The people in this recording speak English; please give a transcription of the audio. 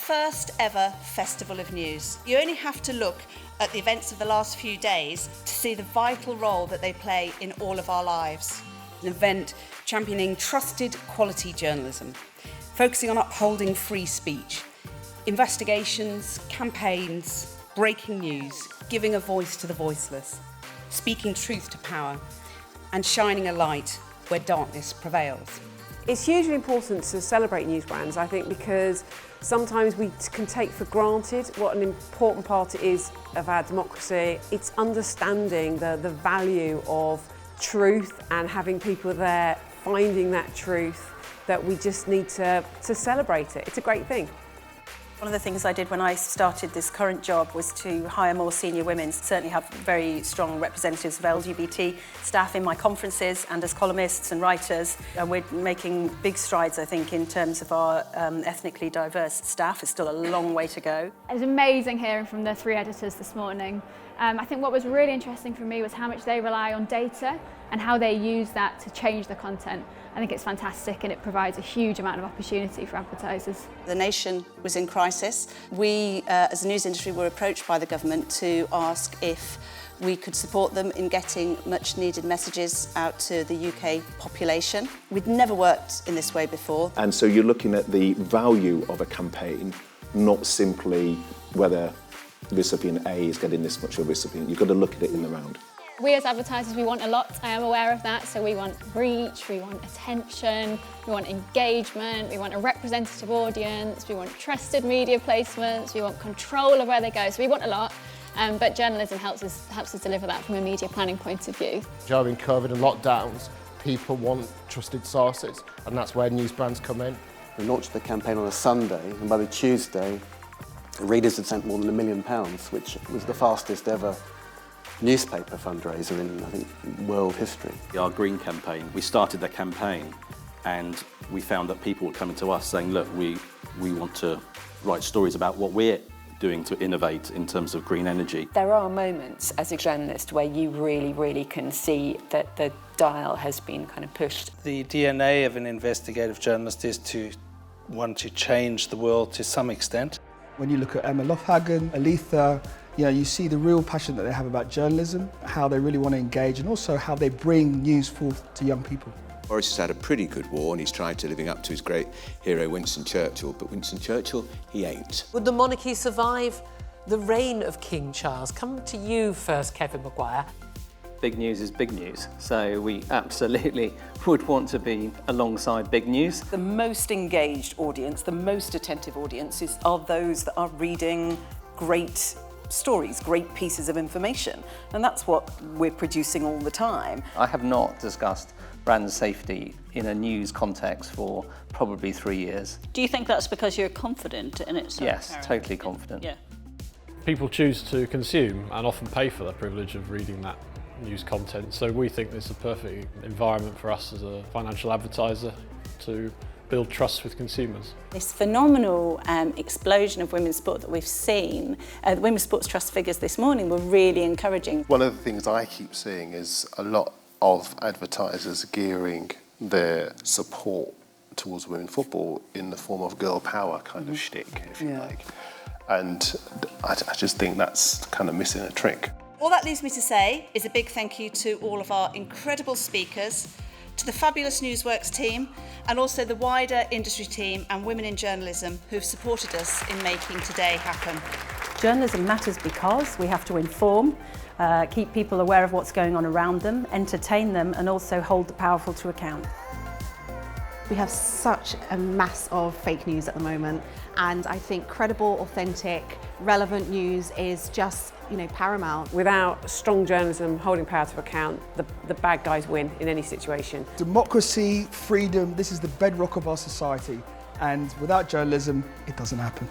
first ever Festival of News. You only have to look at the events of the last few days to see the vital role that they play in all of our lives. An event championing trusted quality journalism, focusing on upholding free speech, investigations, campaigns, breaking news, giving a voice to the voiceless, speaking truth to power, and shining a light where darkness prevails. It's hugely important to celebrate news brands, I think, because sometimes we can take for granted what an important part it is of our democracy. It's understanding the value of truth and having people there finding that truth, that we just need to celebrate it. It's a great thing. One of the things I did when I started this current job was to hire more senior women. Certainly have very strong representatives of LGBT staff in my conferences and as columnists and writers. And we're making big strides, I think, in terms of our ethnically diverse staff. It's still a long way to go. It was amazing hearing from the three editors this morning. I think what was really interesting for me was how much they rely on data and how they use that to change the content. I think it's fantastic and it provides a huge amount of opportunity for advertisers. The nation was in crisis. We, as a news industry, were approached by the government to ask if we could support them in getting much needed messages out to the UK population. We'd never worked in this way before. And so you're looking at the value of a campaign, not simply whether recipient A is getting this much of a recipient. You've got to look at it in the round. We as advertisers, we want a lot, I am aware of that, so we want reach, we want attention, we want engagement, we want a representative audience, we want trusted media placements, we want control of where they go, so we want a lot, but journalism helps us deliver that from a media planning point of view. During COVID and lockdowns, people want trusted sources, and that's where news brands come in. We launched the campaign on a Sunday, and by the Tuesday, readers had sent more than £1 million, which was the fastest ever newspaper fundraiser in, I think, world history. Our Green campaign, we started the campaign and we found that people were coming to us saying, look, we want to write stories about what we're doing to innovate in terms of green energy. There are moments as a journalist where you really can see that the dial has been kind of pushed. The DNA of an investigative journalist is to want to change the world to some extent. When you look at Emma Lofhagen, Aletha, you see the real passion that they have about journalism, how they really want to engage, and also how they bring news forth to young people. Boris has had a pretty good war and he's tried to living up to his great hero Winston Churchill, but Winston Churchill, he ain't. Would the monarchy survive the reign of King Charles? Come to you first, Kevin Maguire. Big news is big news, so we absolutely would want to be alongside big news. The most engaged audience, the most attentive audiences are those that are reading great stories, great pieces of information, and that's what we're producing all the time. I have not discussed brand safety in a news context for probably 3 years. Do you think that's because you're confident in it? Yes, totally confident. Yeah. People choose to consume and often pay for the privilege of reading that news content, so we think it's a perfect environment for us as a financial advertiser to build trust with consumers. This phenomenal explosion of women's sport that we've seen, the Women's Sports Trust figures this morning were really encouraging. One of the things I keep seeing is a lot of advertisers gearing their support towards women's football in the form of girl power kind of shtick, if you like. And I just think that's kind of missing a trick. All that leaves me to say is a big thank you to all of our incredible speakers, to the fabulous Newsworks team, and also the wider industry team and women in journalism who've supported us in making today happen. Journalism matters because we have to inform, keep people aware of what's going on around them, entertain them, and also hold the powerful to account. We have such a mass of fake news at the moment, and I think credible, authentic, relevant news is just, paramount. Without strong journalism holding power to account, the bad guys win in any situation. Democracy, freedom, this is the bedrock of our society, and without journalism, it doesn't happen.